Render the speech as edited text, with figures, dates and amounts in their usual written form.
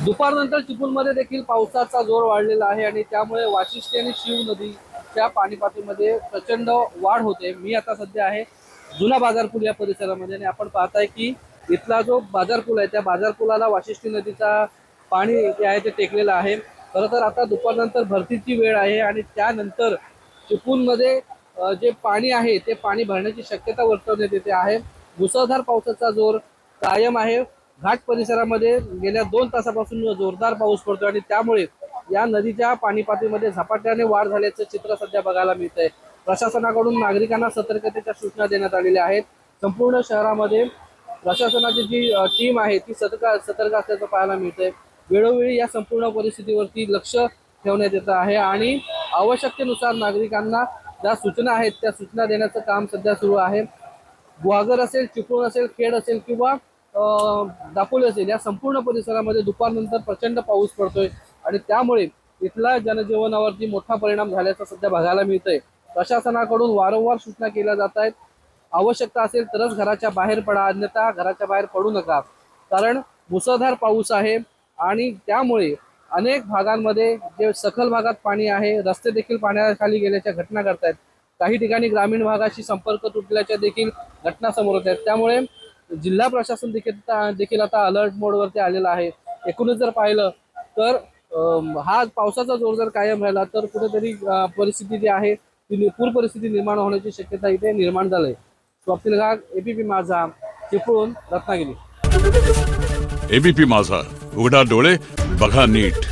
दुपारनंतर चिपळूणमध्ये देखील पावसाचा जोर वाढलेला आहे आणि त्यामुळे वाशिष्ठी आणि शिव नदीच्या पाणी पातळीमध्ये प्रचंड वाढ होते। मी आता सध्या आहे जुना बाजारपूल या परिसरामध्ये आणि आपण पाहताय की इथला जो बाजारपूल आहे त्या बाजारपुलाला वाशिष्ठी नदीचा पाणी जे आहे ते टेकलेलं आहे। खरं तर आता दुपारनंतर भरतीची वेळ आहे आणि त्यानंतर चिपळूणमध्ये जे पाणी आहे ते पाणी भरण्याची शक्यता वर्तवण्यात येते आहे। मुसळधार पावसाचा जोर कायम आहे। घाट परिसरामध्ये गेल्या 2 तासापासून जोरदार पाऊस पडतो आणि त्यामुळे या नदीच्या पाणी पातळीमध्ये झपाट्याने वाढ झाल्याचं चित्र सध्या बघायला मिळतंय। प्रशासनाकडून नागरिकांना सतर्कतेच्या सूचना देण्यात आलेल्या आहेत। संपूर्ण शहरामध्ये प्रशासनाची जी टीम आहे ती सतर्क असल्याचं पाहायला मिळतंय। वेळोवेळी या संपूर्ण परिस्थितीवरती लक्ष ठेवण्यात येत आहे आणि आवश्यकतेनुसार नागरिकांना ज्या सूचना आहेत त्या सूचना देण्याचं काम सध्या सुरू आहे। गुहागर असेल, चिपळूण असेल, खेड असेल किंवा दापोली असेल या संपूर्ण परिसरामध्ये दुपारनंतर प्रचंड पाऊस पडतोय आणि त्यामुळे इथल्या जनजीवनावरती मोठा परिणाम झाल्याचं सध्या बघायला मिळतंय। प्रशासनाकडून वारंवार सूचना केल्या जात आहेत। आवश्यकता असेल तरच घराच्या बाहेर पडा, अन्यथा घराच्या बाहेर पडू नका, कारण मुसळधार पाऊस आहे आणि त्यामुळे अनेक भागांमध्ये जे सखल भागात पाणी आहे, रस्ते देखील पाण्याखाली गेल्याच्या घटना घडत आहेत। काही ठिकाणी ग्रामीण भागाशी संपर्क तुटल्याच्या देखील घटना समोर येत आहेत। त्यामुळे जिल्हा प्रशासन देखील आता अलर्ट मोडवरती आलेलं आहे। एकूणच जर पाहिलं तर हा पावसाचा जोर जर कायम राहिला तर कुठेतरी परिस्थिती जी आहे ती पूर परिस्थिती निर्माण होण्याची शक्यता इथे निर्माण झाली। स्वप्नील घाग, एबीपी माझा, चिपळूण, रत्नागिरी। एबीपी माझा, उघडा डोळे बघा नीट।